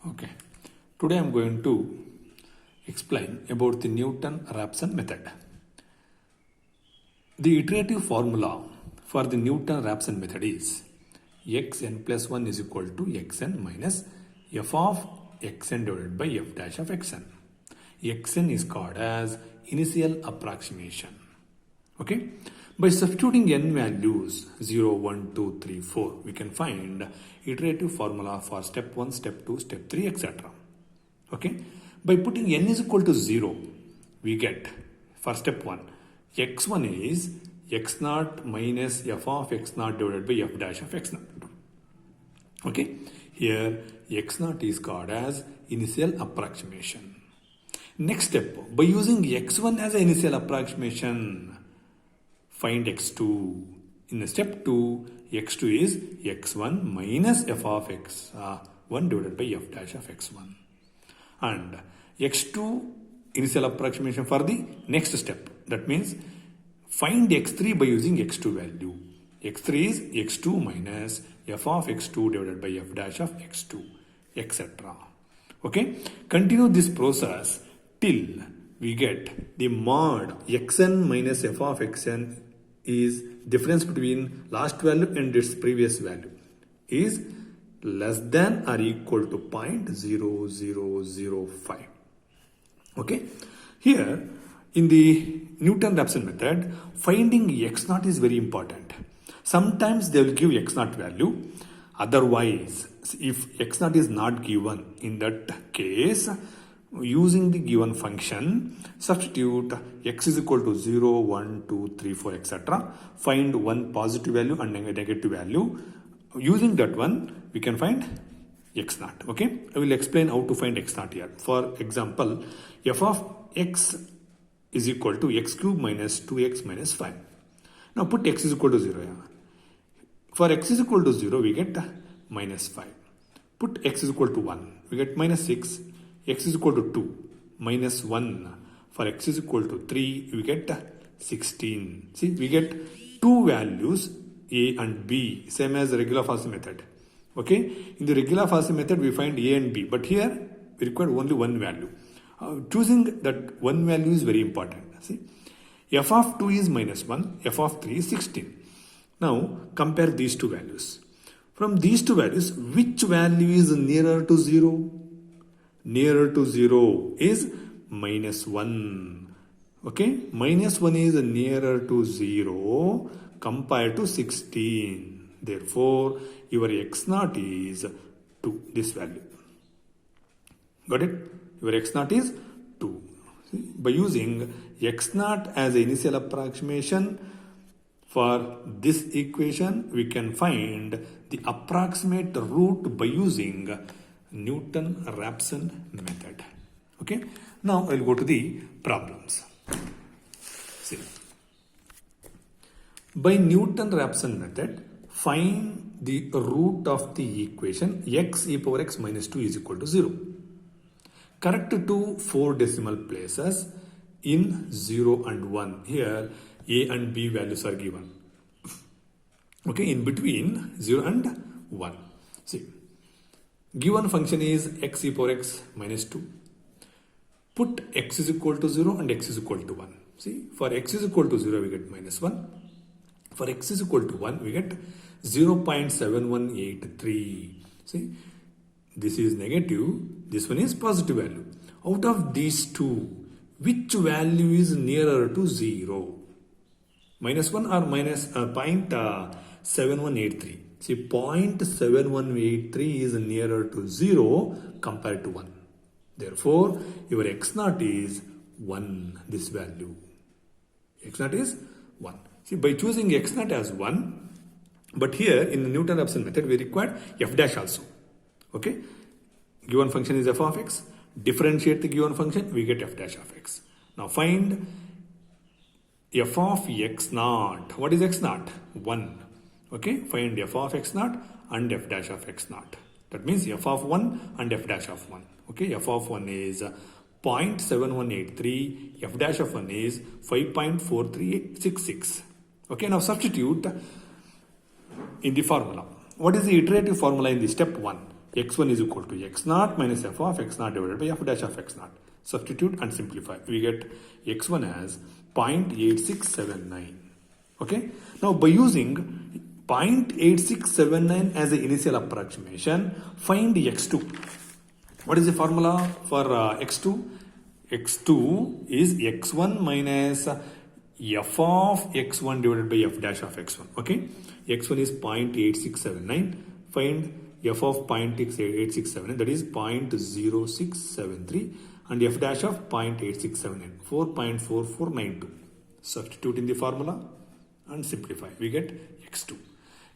Okay, today I am going to explain about the Newton-Raphson method. The iterative formula for the Newton-Raphson method is xn plus 1 is equal to xn minus f of xn divided by f dash of xn. Xn is called as initial approximation. Okay, by substituting n values 0, 1, 2, 3, 4, we can find iterative formula for step 1, step 2, step 3, etc. Okay, by putting n is equal to 0, we get for step 1, x1 is x naught minus f of x naught divided by f dash of x naught. Okay, here x naught is called as initial approximation. Next step, by using x1 as an initial approximation, find x2. In step 2, x2 is x1 minus f of x1 divided by f dash of x1. And x2 initial approximation for the next step. That means find x3 by using x2 value. x3 is x2 minus f of x2 divided by f dash of x2, etc. Okay, continue this process till we get the mod xn minus f of xn is difference between last value and its previous value is less than or equal to 0.0005. Okay, here in the Newton-Raphson method, finding x naught is very important. Sometimes they will give x naught value. Otherwise, if x naught is not given, in that case, using the given function, substitute x is equal to 0, 1, 2, 3, 4, etc. Find one positive value and negative value. Using that one, we can find x naught. Okay, I will explain how to find x naught here. For example, f of x is equal to x cube minus 2x minus 5. Now put x is equal to 0 here. For x is equal to 0, we get minus 5. Put x is equal to 1, we get minus 6. X is equal to 2, minus 1. For x is equal to 3, we get 16. See, we get two values, a and b, same as the regular Raphson method. Okay, in the regular Raphson method, we find a and b, but here we require only one value. Choosing that one value is very important. See, f of 2 is minus 1, f of 3 is 16. Now, compare these two values. From these two values, which value is nearer to 0? Nearer to 0 is minus 1. Okay, minus 1 is nearer to 0 compared to 16. Therefore, your x naught is 2, this value. Got it? Your x naught is 2. See, by using x naught as an initial approximation for this equation, we can find the approximate root by using Newton-Raphson method. Okay, now I'll go to the problems. See, by Newton-Raphson method, find the root of the equation x e power x minus 2 is equal to 0. Correct to 4 decimal places in 0 and 1. Here a and b values are given. Okay, in between 0 and 1. See, given function is x e power x minus 2. Put x is equal to 0 and x is equal to 1. See, for x is equal to 0, we get minus 1. For x is equal to 1, we get 0.7183. See, this is negative, this one is positive value. Out of these two, which value is nearer to 0? Minus 1 or minus 0.7183. See, 0.7183 is nearer to 0 compared to 1. Therefore, your x naught is 1, this value. X naught is 1. See, by choosing x naught as 1, but here in the Newton-Raphson method, we require f dash also. Okay, given function is f of x. Differentiate the given function, we get f dash of x. Now find f of x naught. What is x naught? 1. Okay, find f of x naught and f dash of x naught. That means f of 1 and f dash of 1. Okay, f of 1 is 0.7183, f dash of 1 is 5.4366. Okay, now substitute in the formula. What is the iterative formula in the step 1? x1 is equal to x naught minus f of x naught divided by f dash of x naught. Substitute and simplify. We get x1 as 0.8679. Okay. Now by using 0.8679 as the initial approximation, find x2. What is the formula for x2? x2 is x1 minus f of x1 divided by f dash of x1. Okay. x1 is 0.8679. Find f of 0.8679, that is 0.0673, and f dash of 0.8679, 4.4492. Substitute in the formula and simplify. We get x2.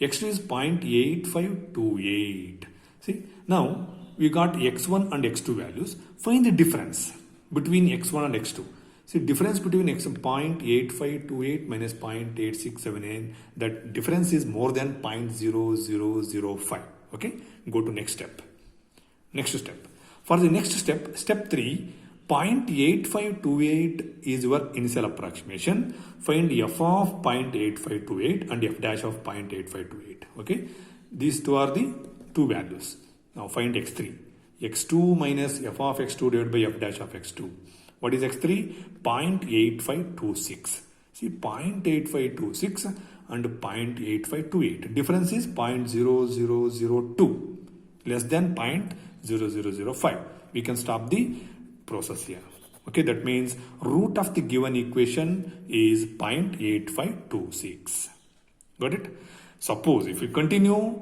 x2 is 0.8528. See, now we got x1 and x2 values. Find the difference between x1 and x2. See, difference between x 0.8528 minus 0.8678, that difference is more than 0.0005. Okay, go to next step. Next step. For the next step, step 3, 0.8528 is your initial approximation. Find f of 0.8528 and f dash of 0.8528. Okay, these two are the two values. Now find x3. x2 minus f of x2 divided by f dash of x2. What is x3? 0.8526. See, 0.8526 and 0.8528. Difference is 0.0002, less than 0.0005. We can stop the process here. Okay, that means root of the given equation is 0.8526. Got it? Suppose if we continue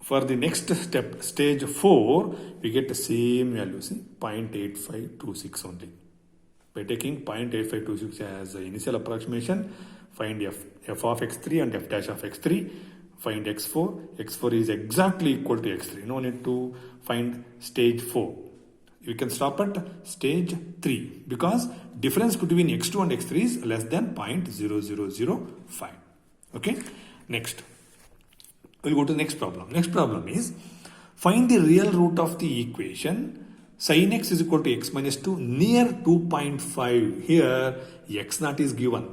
for the next step, stage 4, we get the same value, see, 0.8526 only. By taking 0.8526 as the initial approximation, find f of x3 and f dash of x3. Find x4. x4 is exactly equal to x3. No need to find stage 4. You can stop at stage 3 because difference between x2 and x3 is less than 0.0005. Okay. Next, we'll go to the next problem. Next problem is find the real root of the equation sin x is equal to x minus 2 near 2.5. Here x naught is given.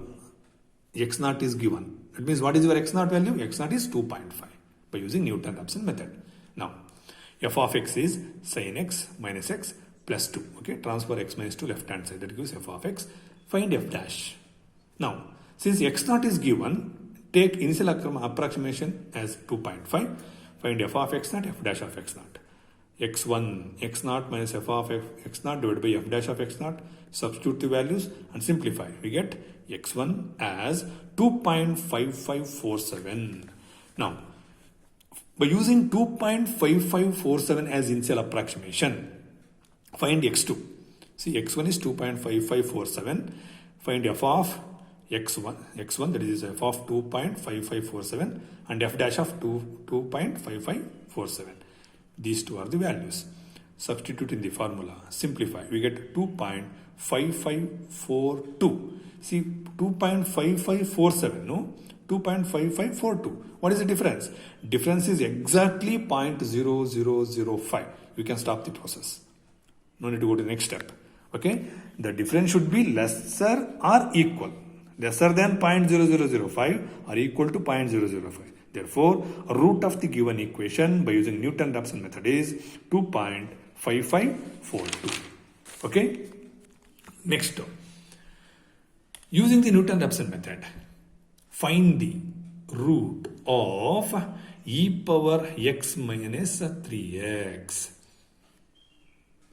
X naught is given. That means what is your x naught value? X naught is 2.5 by using Newton-Raphson method. Now f of x is sin x minus x plus 2. Okay, transfer x minus 2 left hand side, that gives f of x. Find f dash. Now since x naught is given, take initial approximation as 2.5. Find f of x naught, f dash of x naught. x1 x naught minus f of x naught divided by f dash of x naught. Substitute the values and simplify. We get x1 as 2.5547. Now by using 2.5547 as initial approximation, find x2. See, x1 is 2.5547. Find f of x1, that is f of 2.5547 and f dash of 2.5547. These two are the values. Substitute in the formula. Simplify. We get 2.5542. See, 2.5547, no? 2.5542. What is the difference? Difference is exactly 0.0005. You can stop the process. No need to go to the next step. Okay? The difference should be lesser or equal. Lesser than 0.0005 or equal to 0.005. Therefore, root of the given equation by using Newton-Raphson method is 2.5542. Okay? Next term. Using the Newton-Raphson method, find the root of e power x minus 3x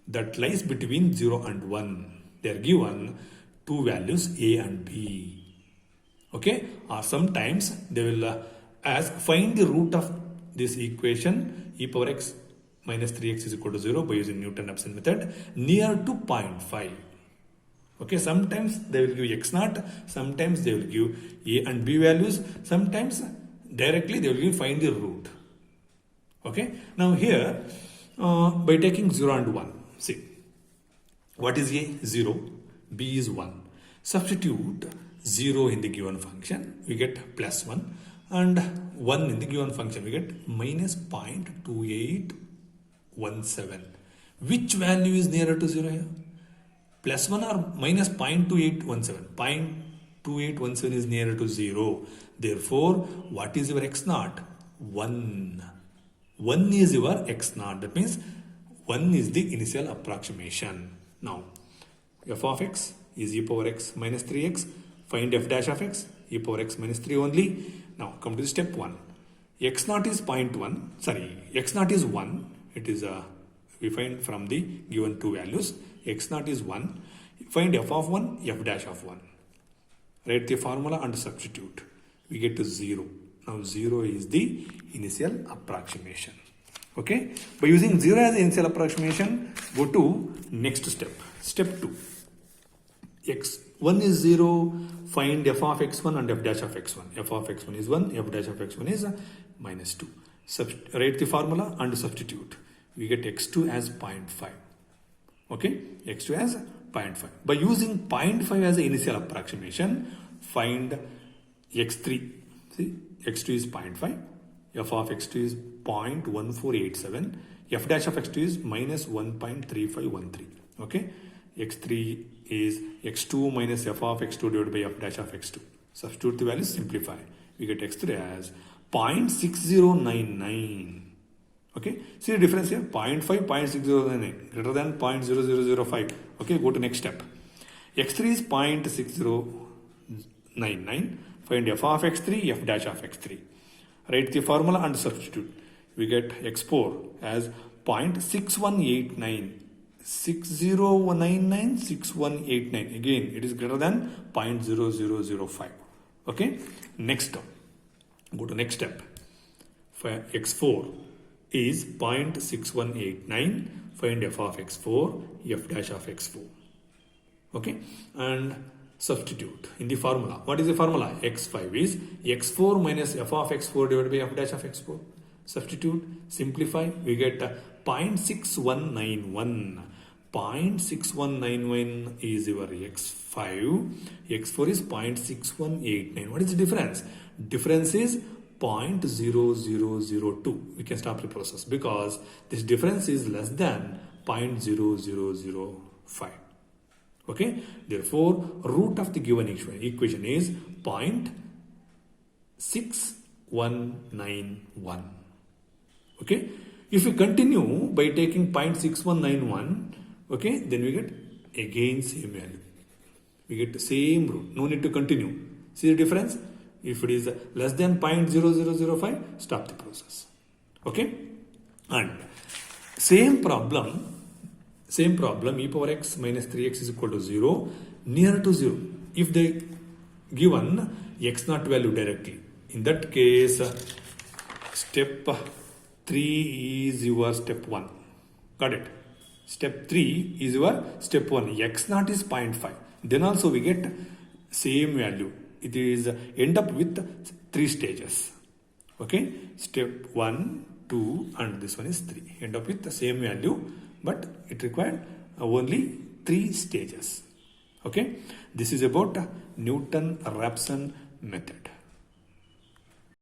that lies between 0 and 1. They are given two values a and b. Okay? Or sometimes they will ask find the root of this equation e power x minus 3x is equal to 0 by using Newton-Raphson method near to 0.5. Okay, sometimes they will give x naught, sometimes they will give a and b values, sometimes directly they will give find the root. Okay, now here by taking 0 and 1, see what is a? 0, b is 1. Substitute 0 in the given function, we get plus 1, and 1 in the given function, we get minus 0.2817. Which value is nearer to 0 here? Plus 1 or minus 0.2817? 0.2817 is nearer to 0. Therefore, what is your x naught? 1. 1 is your x naught. That means 1 is the initial approximation. Now, f of x is e power x minus 3x. Find f dash of x, e power x minus 3 only. Now, come to the step 1. X naught is 0.1. Sorry, x naught is 1. It is we find from the given two values. X naught is 1. Find f of 1, f dash of 1. Write the formula and substitute. We get to 0. Now 0 is the initial approximation. Okay. By using 0 as the initial approximation, go to next step. Step 2. x1 is 0. Find f of x1 and f dash of x1. f of x1 is 1. f dash of x1 is minus 2. Write the formula and substitute. We get x2 as 0.5. Okay. x2 as 0.5. By using 0.5 as the initial approximation, find x3. See, x2 is 0.5. f of x2 is 0.1487. f dash of x2 is minus 1.3513. Okay. x3 is x2 minus f of x2 divided by f dash of x2. Substitute the values, simplify. We get x3 as 0.6099. Okay, see the difference here, 0.5, 0.6099, greater than 0.0005. Okay, go to next step. x3 is 0.6099. Find f of x3, f dash of x3. Write the formula and substitute. We get x4 as 0.6189. 6099, 6189. Again, it is greater than 0.0005. Okay, next term. Go to next step. x4 is 0.6189. Find f of x4, f dash of x4. Okay, and substitute in the formula. What is the formula? x5 is x4 minus f of x4 divided by f dash of x4. Substitute, simplify, we get 0.6191. 0.6191 is your x5. x4 is 0.6189. What is the difference? Difference is 0.0002. We can stop the process because this difference is less than 0.0005. Okay, therefore root of the given equation is 0.6191. Okay, if we continue by taking 0.6191, okay, then we get again same value. We get the same root. No need to continue. See the difference? If it is less than 0.0005, stop the process. Okay, and same problem, e power x minus 3x is equal to 0, near to 0. If they given x naught value directly, in that case, step 3 is your step 1. Got it? Step 3 is your step 1. X naught is 0.5. Then also we get same value. It is end up with 3 stages. Okay? Step 1, 2 and this one is 3. End up with the same value, but it required only 3 stages. Okay? This is about Newton-Raphson method.